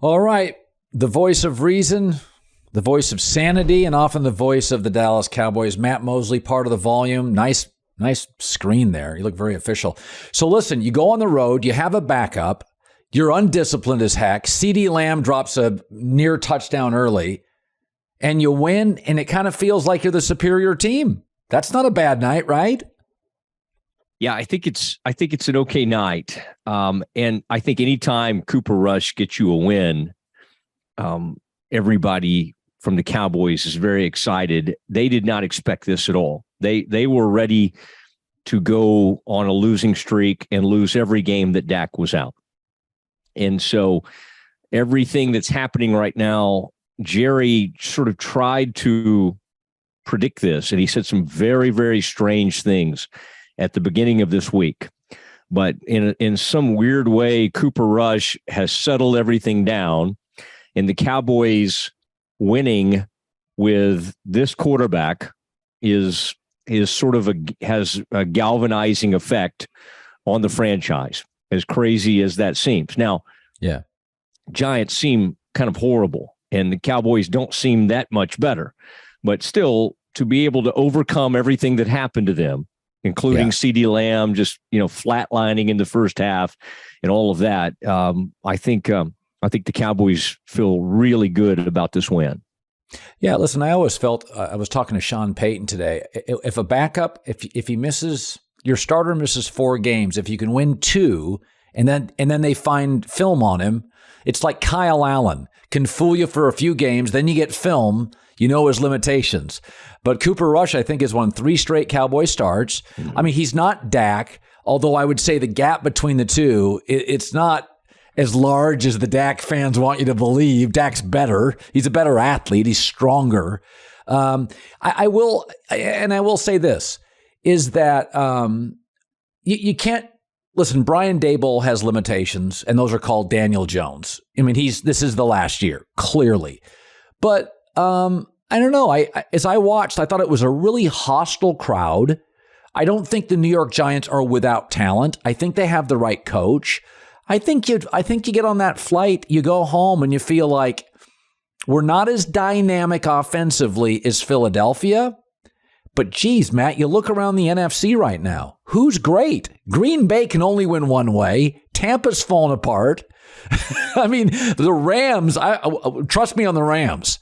All right. The voice of reason, the voice of sanity, and often the voice of the Dallas Cowboys. Matt Mosley, part of the volume. Nice screen there. You look very official. So listen, you go on the road, you have a backup, you're undisciplined as heck. CeeDee Lamb drops a near touchdown early, and you win, and it kind of feels like you're the superior team. That's not a bad night, right? I think it's an okay night. And I think anytime Cooper Rush gets you a win, everybody from the Cowboys is very excited. They did not expect this at all. They were ready to go on a losing streak and lose every game that Dak was out. And so everything that's happening right now, Jerry sort of tried to predict this, and he said some very, very strange things at the beginning of this week. But in some weird way, Cooper Rush has settled everything down, and the Cowboys winning with this quarterback is sort of has a galvanizing effect on the franchise, as crazy as that seems. Now, yeah, Giants seem kind of horrible, and the Cowboys don't seem that much better. But still, to be able to overcome everything that happened to them, including CeeDee Lamb just flatlining in the first half and all of that, I think the Cowboys feel really good about this win. Yeah, listen, I always felt, I was talking to Sean Payton today, if a backup, if he misses, your starter misses 4 games, if you can win 2 and then they find film on him, it's like Kyle Allen can fool you for a few games, then you get film, you know his limitations. But Cooper Rush, I think, has won 3 straight Cowboy starts. I mean, he's not Dak, although I would say the gap between the two, it's not as large as the Dak fans want you to believe. Dak's better. He's a better athlete. He's stronger. I will say this, is that you can't, listen, Brian Daboll has limitations, and those are called Daniel Jones. I mean, this is the last year, clearly. But I don't know. As I watched, I thought it was a really hostile crowd. I don't think the New York Giants are without talent. I think they have the right coach. I think you get on that flight, you go home, and you feel like we're not as dynamic offensively as Philadelphia. But geez, Matt, you look around the NFC right now. Who's great? Green Bay can only win one way. Tampa's falling apart. I mean, the Rams, trust me on the Rams.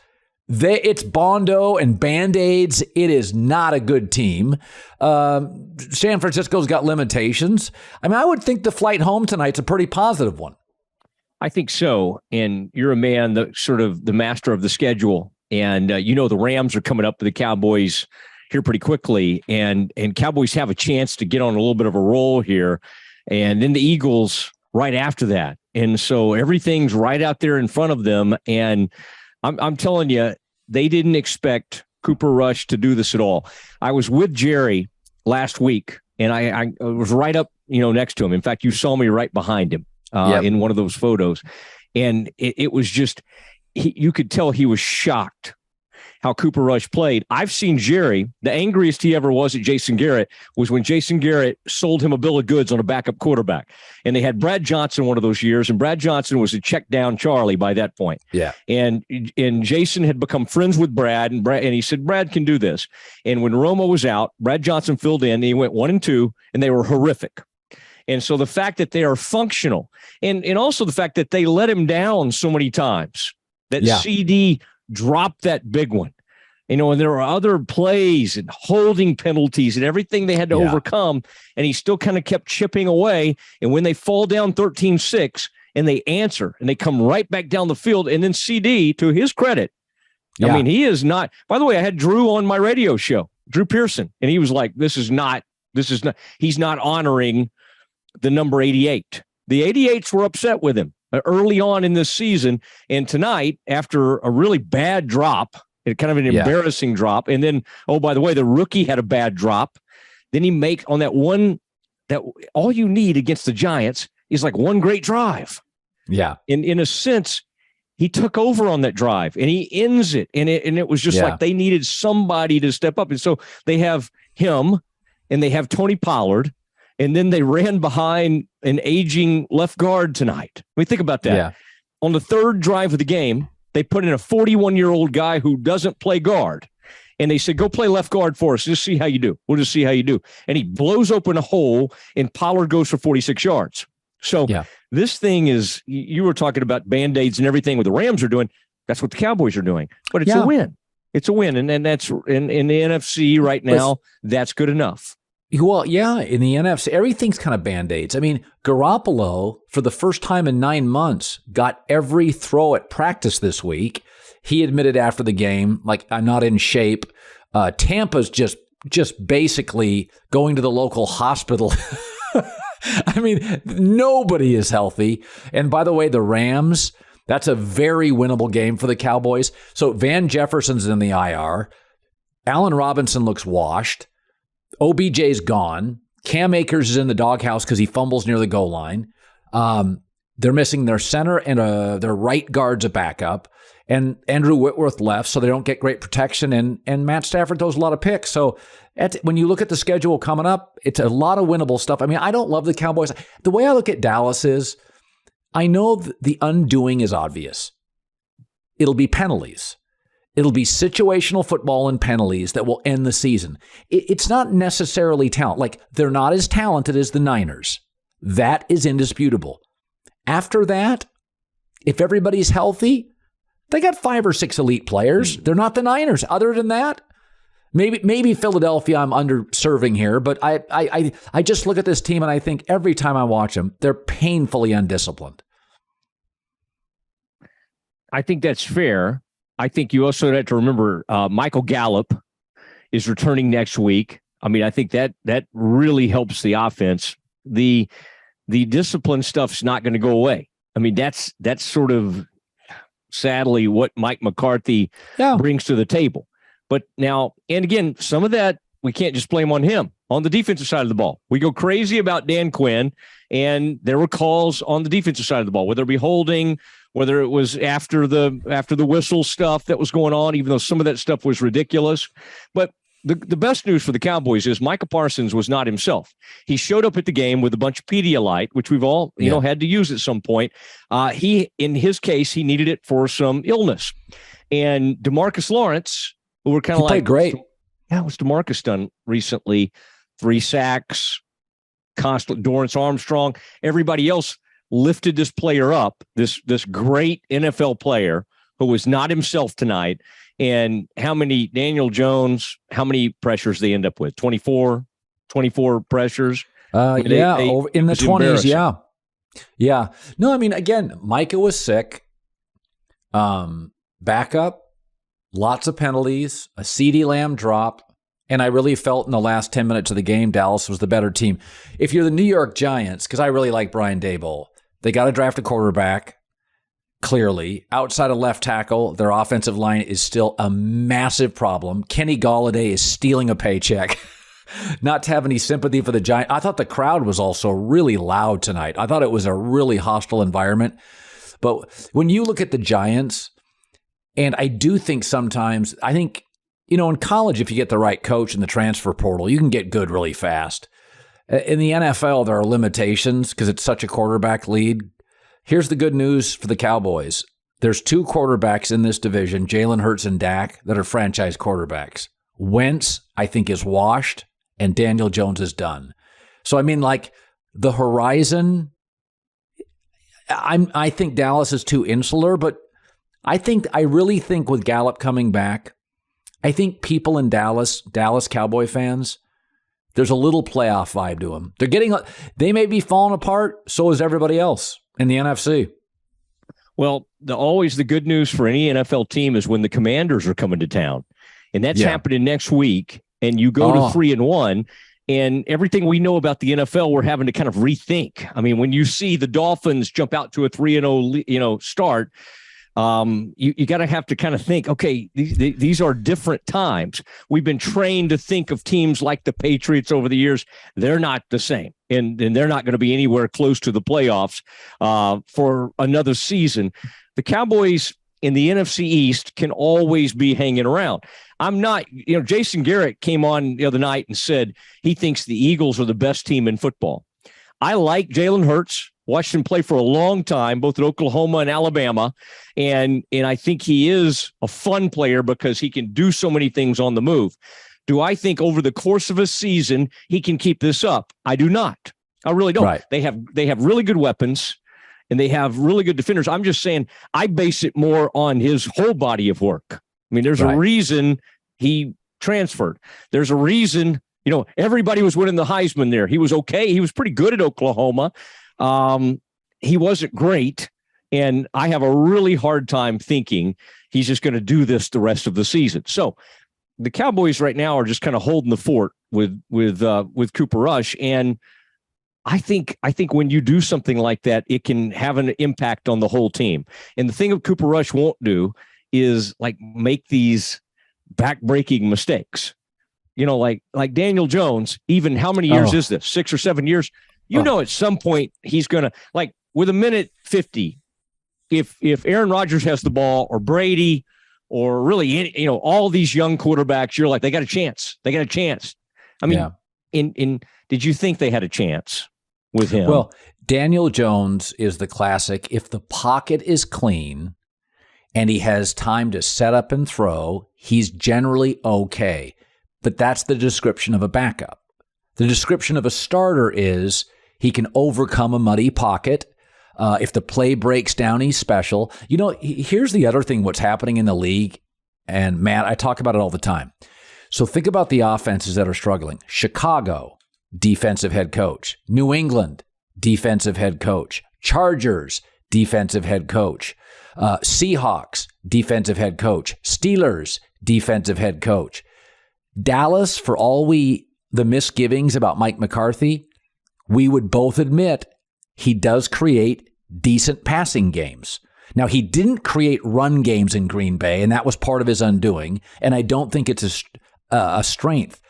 It's Bondo and Band-Aids. It is not a good team. San Francisco's got limitations. I mean, I would think the flight home tonight's a pretty positive one. I think so. And you're a man, the master of the schedule. And the Rams are coming up with the Cowboys here pretty quickly. And Cowboys have a chance to get on a little bit of a roll here. And then the Eagles right after that. And so everything's right out there in front of them. And I'm telling you, they didn't expect Cooper Rush to do this at all. I was with Jerry last week, and I was right up, next to him. In fact, you saw me right behind him in one of those photos. And it was just, you could tell he was shocked how Cooper Rush played. I've seen Jerry, the angriest he ever was at Jason Garrett was when Jason Garrett sold him a bill of goods on a backup quarterback. And they had Brad Johnson one of those years, and Brad Johnson was a check down Charlie by that point. Yeah. And Jason had become friends with Brad, and he said, Brad can do this. And when Romo was out, Brad Johnson filled in, and he went 1-2, and they were horrific. And so the fact that they are functional, and also the fact that they let him down so many times, that CD dropped that big one. And there were other plays and holding penalties and everything they had to overcome, and he still kind of kept chipping away. And when they fall down 13-6 and they answer and they come right back down the field, and then CD, to his credit, I mean, he is not. By the way, I had Drew on my radio show, Drew Pearson, and he was like, he's not honoring the number 88. The 88s were upset with him early on in this season. And tonight, after a really bad drop, kind of an embarrassing drop. And then, oh, by the way, the rookie had a bad drop. Then he on that one, that all you need against the Giants is like one great drive. Yeah. In a sense, he took over on that drive and he ends it. And it was just like they needed somebody to step up. And so they have him and they have Tony Pollard. And then they ran behind an aging left guard tonight. I mean, think about that. Yeah. on the third drive of the game, they put in a 41-year-old guy who doesn't play guard. And they said, go play left guard for us. Just see how you do. We'll just see how you do. And he blows open a hole, and Pollard goes for 46 yards. So This thing is, you were talking about Band-Aids and everything what the Rams are doing. That's what the Cowboys are doing. But it's a win. It's a win. And that's in the NFC right now, that's good enough. Well, yeah, in the NFC, everything's kind of Band-Aids. I mean, Garoppolo, for the first time in 9 months, got every throw at practice this week. He admitted after the game, like, I'm not in shape. Tampa's just basically going to the local hospital. I mean, nobody is healthy. And by the way, the Rams, that's a very winnable game for the Cowboys. So Van Jefferson's in the IR. Allen Robinson looks washed. OBJ's gone. Cam Akers is in the doghouse because he fumbles near the goal line. They're missing their center and their right guard's a backup. And Andrew Whitworth left, so they don't get great protection. And Matt Stafford throws a lot of picks. So when you look at the schedule coming up, it's a lot of winnable stuff. I mean, I don't love the Cowboys. The way I look at Dallas is, I know the undoing is obvious. It'll be penalties. It'll be situational football and penalties that will end the season. It's not necessarily talent. Like, they're not as talented as the Niners. That is indisputable. After that, if everybody's healthy, they got 5 or 6 elite players. They're not the Niners. Other than that, maybe Philadelphia, I'm underserving here, but I just look at this team and I think every time I watch them, they're painfully undisciplined. I think that's fair. I think you also have to remember Michael Gallup is returning next week. I mean, I think that really helps the offense. The discipline stuff's not going to go away. I mean, that's sort of sadly what Mike McCarthy brings to the table. But now, and again, some of that we can't just blame on him. On the defensive side of the ball, we go crazy about Dan Quinn, and there were calls on the defensive side of the ball, whether it be holding, whether it was after the whistle stuff that was going on, even though some of that stuff was ridiculous. But the best news for the Cowboys is Micah Parsons was not himself. He showed up at the game with a bunch of Pedialyte, which we've all had to use at some point. In his case, he needed it for some illness. And DeMarcus Lawrence, who were kind of like, played great. Yeah, what's DeMarcus done recently? 3 sacks, constant. Dorrance Armstrong, everybody else lifted this player up, this great NFL player who was not himself tonight. And how many Daniel Jones, how many pressures they end up with? 24 pressures? Over in the 20s, yeah. No, I mean, again, Micah was sick. Backup, lots of penalties, a CeeDee Lamb drop, and I really felt in the last 10 minutes of the game, Dallas was the better team. If you're the New York Giants, because I really like Brian Daboll, they got to draft a quarterback. Clearly, outside of left tackle, their offensive line is still a massive problem. Kenny Golladay is stealing a paycheck. Not to have any sympathy for the Giants. I thought the crowd was also really loud tonight. I thought it was a really hostile environment. But when you look at the Giants, and I do think sometimes, I think, in college, if you get the right coach in the transfer portal, you can get good really fast. In the NFL, there are limitations because it's such a quarterback lead. Here's the good news for the Cowboys. There's 2 quarterbacks in this division, Jalen Hurts and Dak, that are franchise quarterbacks. Wentz, I think, is washed, and Daniel Jones is done. So, I mean, like, the horizon, I think Dallas is too insular, but I really think with Gallup coming back, I think people in Dallas Cowboy fans, there's a little playoff vibe to them. They may be falling apart, so is everybody else in the NFC. Well, always the good news for any NFL team is when the Commanders are coming to town. And that's happening next week. And you go to 3-1, and everything we know about the NFL, we're having to kind of rethink. I mean, when you see the Dolphins jump out to a 3-0, start, you got to have to kind of think, okay, these are different times. We've been trained to think of teams like the Patriots over the years. They're not the same, and they're not going to be anywhere close to the playoffs for another season. The Cowboys in the NFC East can always be hanging around. I'm not, Jason Garrett came on the other night and said he thinks the Eagles are the best team in football. I like Jalen Hurts. Watched him play for a long time, both at Oklahoma and Alabama. And I think he is a fun player because he can do so many things on the move. Do I think over the course of a season he can keep this up? I do not. I really don't. Right. They have really good weapons and they have really good defenders. I'm just saying I base it more on his whole body of work. I mean, there's a reason he transferred. There's a reason, everybody was winning the Heisman there. He was okay. He was pretty good at Oklahoma. He wasn't great. And I have a really hard time thinking he's just going to do this the rest of the season. So the Cowboys right now are just kind of holding the fort with Cooper Rush. And I think when you do something like that, it can have an impact on the whole team. And the thing that Cooper Rush won't do is like make these back-breaking mistakes. Like Daniel Jones, even how many years is this? 6 or 7 years? At some point he's going to, like with a minute 50, if Aaron Rodgers has the ball or Brady or really, all these young quarterbacks, you're like, they got a chance. They got a chance. I mean, did you think they had a chance with him? Well, Daniel Jones is the classic. If the pocket is clean and he has time to set up and throw, he's generally okay. But that's the description of a backup. The description of a starter is he can overcome a muddy pocket. If the play breaks down, he's special. Here's the other thing, what's happening in the league, and Matt, I talk about it all the time. So think about the offenses that are struggling. Chicago, defensive head coach. New England, defensive head coach. Chargers, defensive head coach. Seahawks, defensive head coach. Steelers, defensive head coach. Dallas, for all the misgivings about Mike McCarthy, we would both admit he does create decent passing games. Now, he didn't create run games in Green Bay, and that was part of his undoing, and I don't think it's a strength.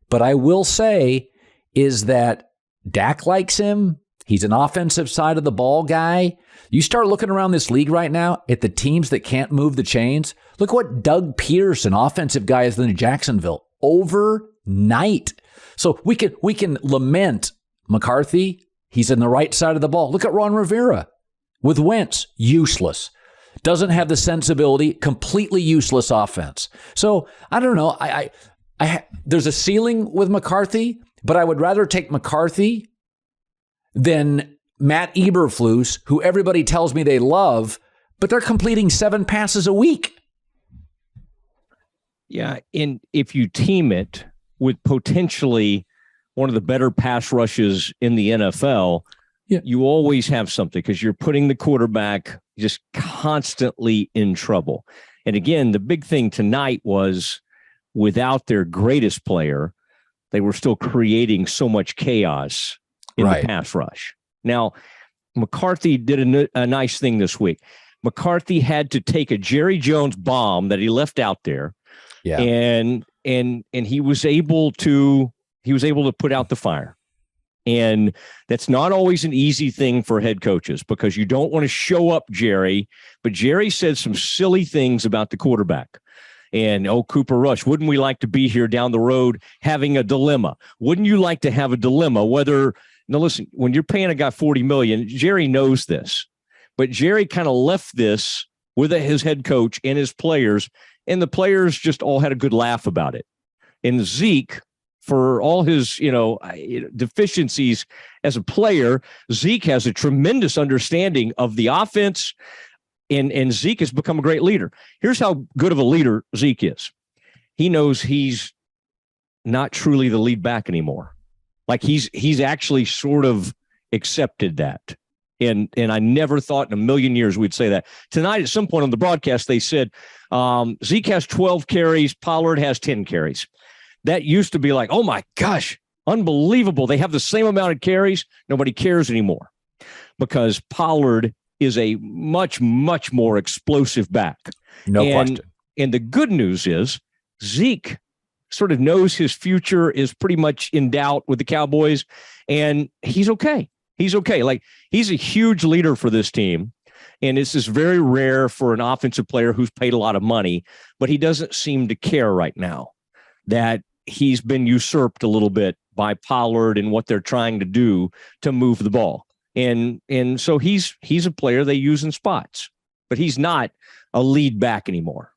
But I will say is that Dak likes him. He's an offensive side of the ball guy. You start looking around this league right now at the teams that can't move the chains. Look what Doug Peterson, offensive guy, is in Jacksonville overnight. So we can lament McCarthy. He's in the right side of the ball. Look at Ron Rivera with Wentz, useless. Doesn't have the sensibility, completely useless offense. So I don't know. I there's a ceiling with McCarthy, but I would rather take McCarthy than Matt Eberflus, who everybody tells me they love, but they're completing 7 passes a week. Yeah, and if you team it with potentially one of the better pass rushes in the NFL, you always have something because you're putting the quarterback just constantly in trouble. And again, the big thing tonight was without their greatest player, they were still creating so much chaos in the pass rush. Now, McCarthy did a nice thing this week. McCarthy had to take a Jerry Jones bomb that he left out there, and he was able to put out the fire. And that's not always an easy thing for head coaches because you don't want to show up Jerry, but Jerry said some silly things about the quarterback. And, Cooper Rush, wouldn't we like to be here down the road having a dilemma? Wouldn't you like to have a dilemma now listen, when you're paying a guy $40 million, Jerry knows this, but Jerry kind of left this with his head coach and his players, and the players just all had a good laugh about it. And Zeke, for all his, deficiencies as a player, Zeke has a tremendous understanding of the offense, and Zeke has become a great leader. Here's how good of a leader Zeke is. He knows he's not truly the lead back anymore. Like he's actually sort of accepted that. And I never thought in a million years we'd say that. Tonight, at some point on the broadcast, they said Zeke has 12 carries, Pollard has 10 carries. That used to be like, oh my gosh, unbelievable. They have the same amount of carries. Nobody cares anymore because Pollard is a much, much more explosive back. No question. And the good news is Zeke sort of knows his future is pretty much in doubt with the Cowboys, and he's okay. He's okay. Like, he's a huge leader for this team, and this is very rare for an offensive player who's paid a lot of money, but he doesn't seem to care right now that he's been usurped a little bit by Pollard and what they're trying to do to move the ball. And so he's a player they use in spots, but he's not a lead back anymore.